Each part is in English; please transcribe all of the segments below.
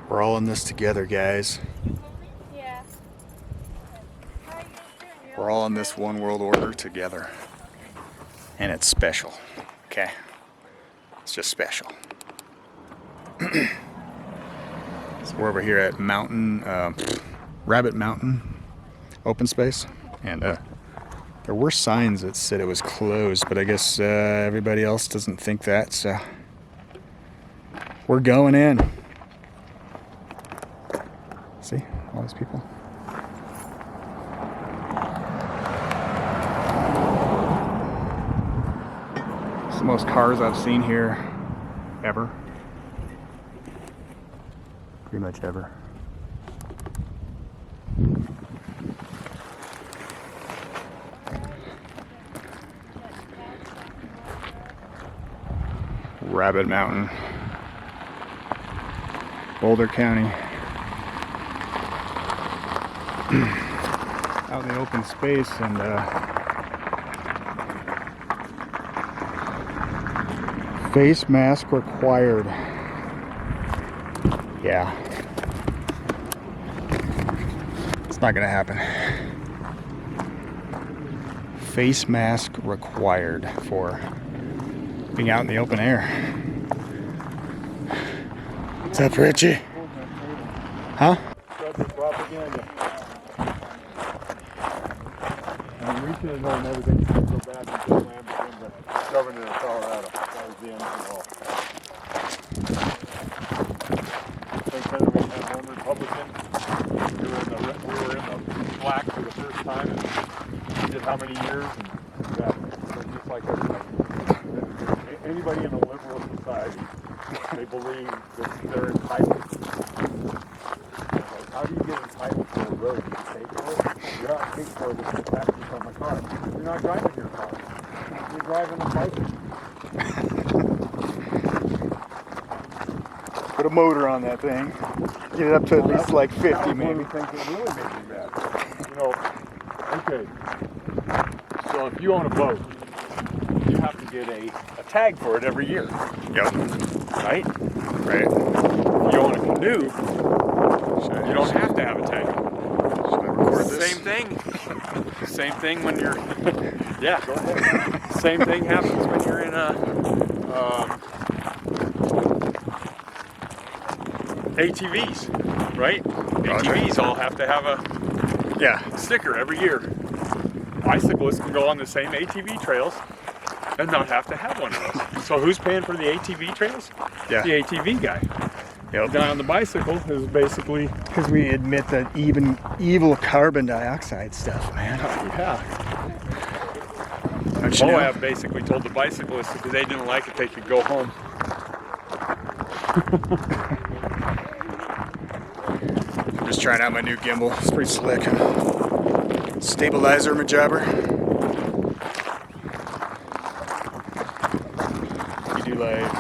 We're all in this together, guys. Yeah. We're all in this one world order together. And it's special. Okay? It's just special. So we're over here at Rabbit Mountain open space. And there were signs that said it was closed, but I guess everybody else doesn't think that, so we're going in. See, all these people. It's the most cars I've seen here ever. Pretty much ever. Rabbit Mountain, Boulder County. Out in the open space, and face mask required. Yeah, it's not gonna happen. Face mask required for being out in the open air. What's up, Richie? Huh? Propaganda. And we should have known everything was going to go bad until Lamb became the governor of Colorado. That was the end of it all. Since then we had one Republican. We were in the black for the first time, and we did how many years? And yeah, just like everybody. Anybody in a liberal society, they believe that they're entitled. How do you get entitled to a road? You pay for it? You're not paying for it with the taxes on my car. You're not driving your car. You're driving a bicycle. Put a motor on that thing. Get it up to at least like 50 maybe. I think it really made me mad. You know, okay. So if you own a boat, you have to get a tag for it every year. Yep. Right? Right. If you own a canoe, you don't have to have a tag. Same thing. Same thing when you're. Yeah. Go ahead. Same thing happens when you're in a ATVs, right? ATVs all have to have a sticker every year. Bicyclists can go on the same ATV trails and not have to have one of those. So who's paying for the ATV trails? Yeah. The ATV guy. Yep. The guy on the bicycle is basically. Because we admit that even evil carbon dioxide stuff, man. Yeah. Don't you know? Moab basically told the bicyclists if they didn't like it, they could go home. I'm just trying out my new gimbal. It's pretty slick. Stabilizer majabber. You do like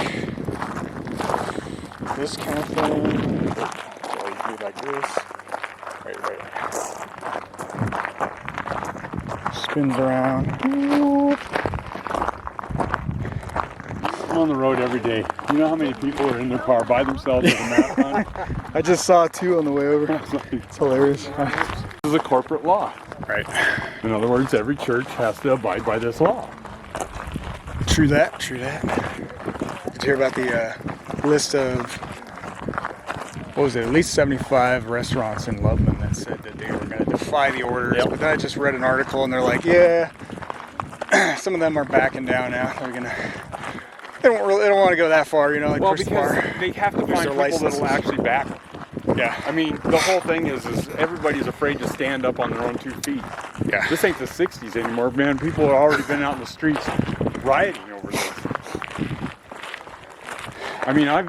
this kind of thing. Or you can do like this. Right. Spins around. I'm on the road every day. You know how many people are in their car by themselves with a mask on? I just saw two on the way over. It's hilarious. This is a corporate law. Right. In other words, every church has to abide by this law. True that. Did you hear about the list of, what was it, at least 75 restaurants in Loveland that said that they were going to defy the orders? Yep. But then I just read an article and they're like, yeah, some of them are backing down now. They don't want to go that far, you know, like well, push because the bar. they have to find people that'll actually back them. Yeah. I mean, the whole thing is everybody's afraid to stand up on their own 2 feet. Yeah. This ain't the 60s anymore, man. People have already been out in the streets rioting over this. I mean, I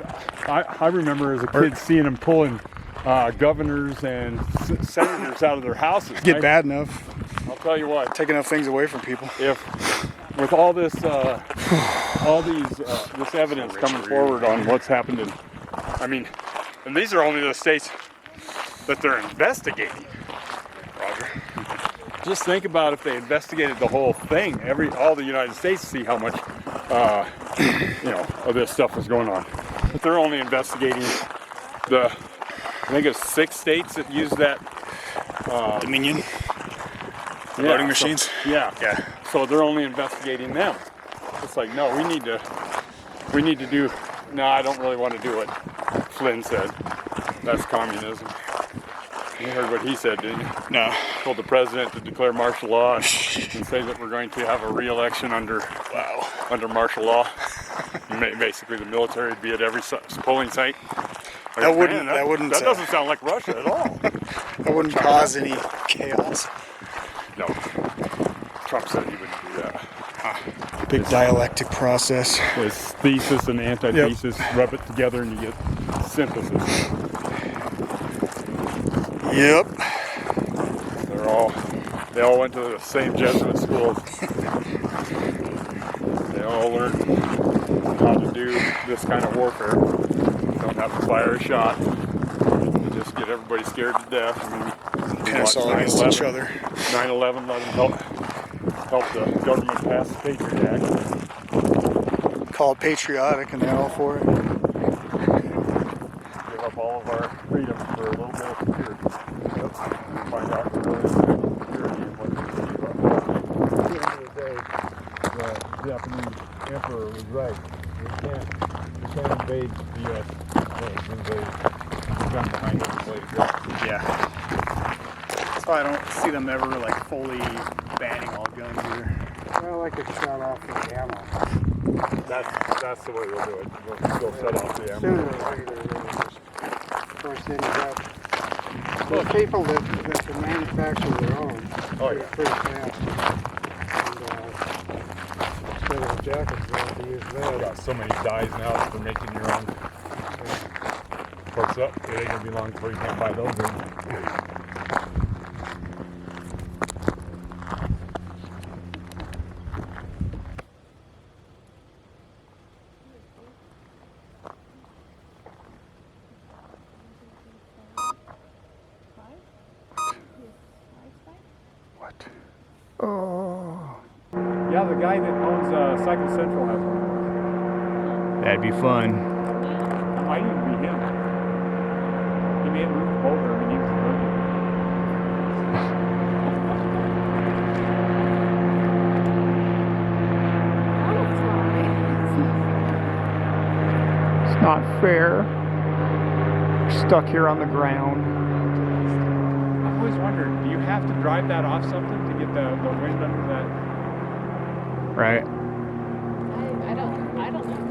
remember as a kid seeing them pulling governors and senators out of their houses. Get bad enough. I'll tell you what. Take enough things away from people. If with all this, this evidence coming forward on what's happened in, I mean, and these are only the states that they're investigating. Roger. Just think about if they investigated the whole thing, all the United States, to see how much, of this stuff was going on. But they're only investigating the I think it's 6 states that use that. Dominion. The Yeah, voting machines. Yeah. Yeah. So they're only investigating them. It's like, no, we need to do. No, I don't really want to do what Flynn said. That's communism. You heard what he said, didn't you? No. Told the president to declare martial law and say that we're going to have a re-election under martial law. Basically, the military would be at every polling site. That doesn't sound like Russia at all. That wouldn't cause any chaos. No. Trump said he wouldn't do that. Big dialectic process. His thesis and antithesis, rub it together and you get synthesis. Yep. They all went to the same Jesuit schools. They all learned how to do this kind of warfare. You don't have to fire a shot. You just get everybody scared to death. Pin us all against each other. 9/11 let them help the government pass the Patriot Act. Call it patriotic and they're all for it. Give up all of our freedom for a little bit of security. Find out really security and what we believe about. At the end of the day, the Japanese emperor was right. We can't invade the U.S. Invade. Gun behind us, Yeah. That's why I don't see them ever like fully banning all guns either. Well, I could shut off the ammo. That's the way we'll do it. We'll set off the ammo. Sooner or later, they will just, of course, then you got the people that can manufacture their own. Oh, yeah. Pretty fast. And instead of a jacket, they have to use You've that. got so many dyes now for making your own. Of course, it ain't gonna be long before you can't buy those. What? Oh. Yeah, the guy that owns Cycle Central has one. That'd be fun. That might even be him. He may have moved to Boulder. I mean, he was living. It's not fair. Stuck here on the ground. I've always wondered, do you have to drive that off something to get the wind under that? Right. I don't know.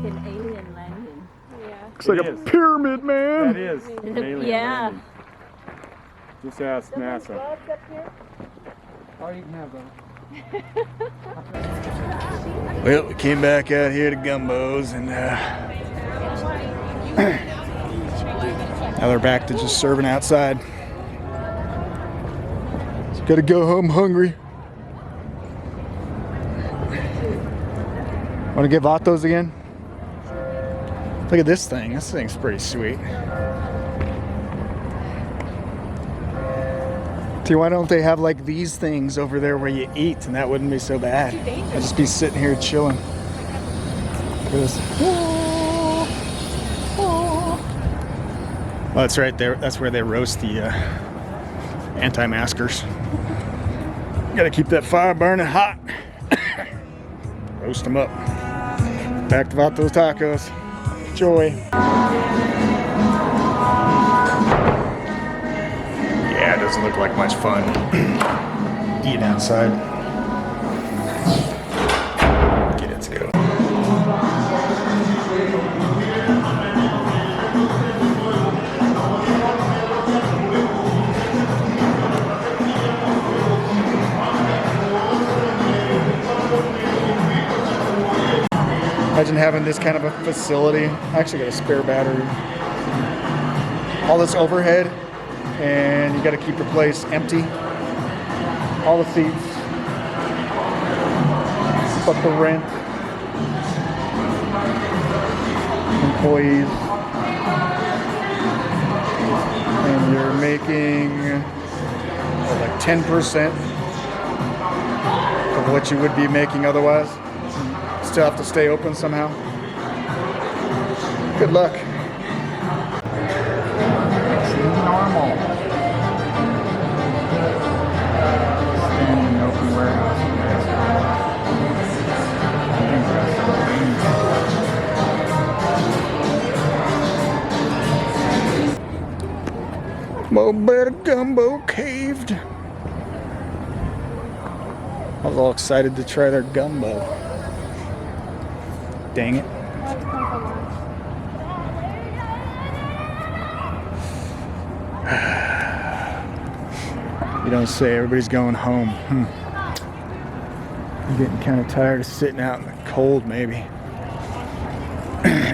An alien landing. Yeah. Looks like a pyramid, man. That is. An alien Yeah. landing. Just ask NASA. Oh, you can have those. Well, we came back out here to Gumbo's and now they're back to just serving outside. Just gotta go home hungry. Wanna get Vatos again? Look at this thing. This thing's pretty sweet. See, why don't they have like these things over there where you eat, and that wouldn't be so bad. I'd just be sitting here chilling. Look at this. Oh, that's right there. That's where they roast the anti-maskers. Gotta keep that fire burning hot. Roast them up. Back to those tacos. Enjoy. Yeah, it doesn't look like much fun eating outside. Okay, let's go. Imagine having this kind of a facility. I actually got a spare battery. All this overhead, and you got to keep the place empty. All the seats, but the rent, employees. you're making like 10% of what you would be making otherwise. Still have to stay open somehow. Good luck. It's normal. Standing in an open warehouse. Mo Betta Gumbo caved. I was all excited to try their gumbo. Dang it. You don't say. Everybody's going home. I'm getting kind of tired of sitting out in the cold, maybe.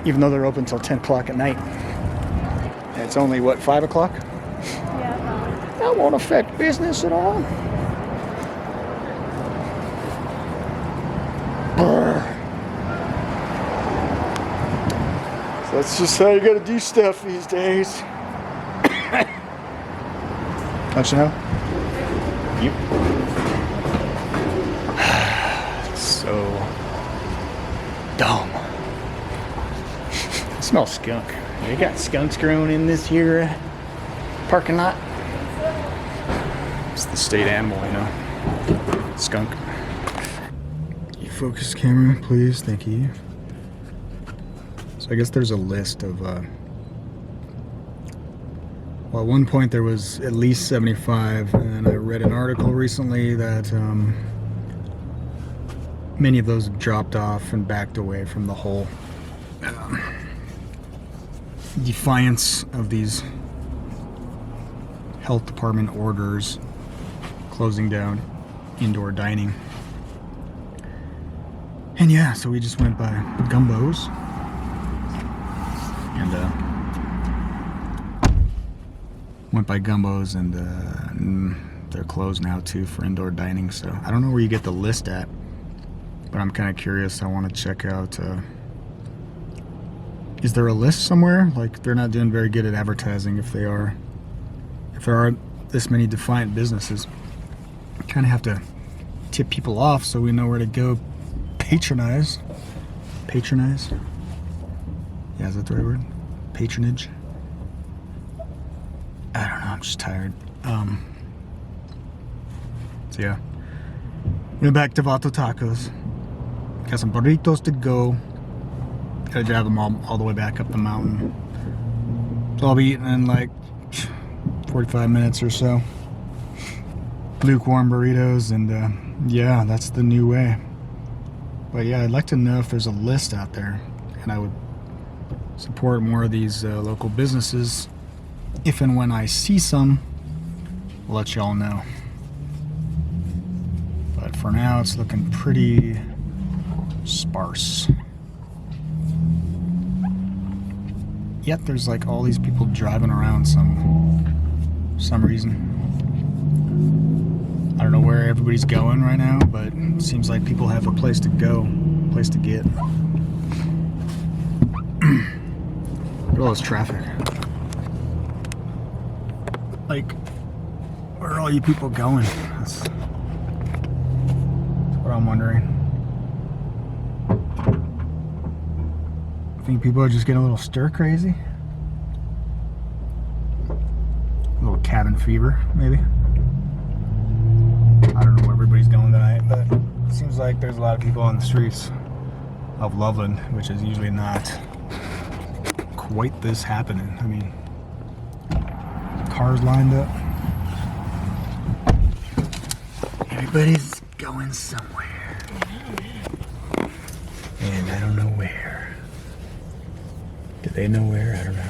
Even though they're open till 10 o'clock at night. And it's only, what, 5 o'clock? Yeah. That won't affect business at all. Brr. So that's just how you gotta do stuff these days. Don't you know? Yep. So dumb. I smell skunk. They got skunks growing in this here parking lot. It's the state animal, you know. Skunk. Focus camera, please. Thank you. So I guess there's a list of well, at one point there was at least 75, and I read an article recently that many of those have dropped off and backed away from the whole defiance of these health department orders closing down indoor dining. And yeah, so we just went by Gumbos, and they're closed now too for indoor dining. So I don't know where you get the list at, but I'm kind of curious. I want to check out. Is there a list somewhere? Like, they're not doing very good at advertising. If there are this many defiant businesses, kind of have to tip people off so we know where to go. Patronize. Yeah, is that the right word? Patronage. I don't know. I'm just tired. So yeah, went back to Vato Tacos. Got some burritos to go. Gotta drive them all the way back up the mountain. So I'll be eating in like 45 minutes or so. Lukewarm burritos, and yeah, that's the new way. But yeah, I'd like to know if there's a list out there, and I would support more of these local businesses. If and when I see some, I'll let y'all know. But for now, it's looking pretty sparse. Yet there's like all these people driving around some reason. I don't know where everybody's going right now, but it seems like people have a place to go, place to get. Look at all this traffic. Like, where are all you people going? That's what I'm wondering. I think people are just getting a little stir crazy. A little cabin fever, maybe. I don't know where everybody's going tonight, but it seems like there's a lot of people on the streets of Loveland, which is usually not quite this happening. I mean, cars lined up. Everybody's going somewhere. And I don't know where. Do they know where? I don't know.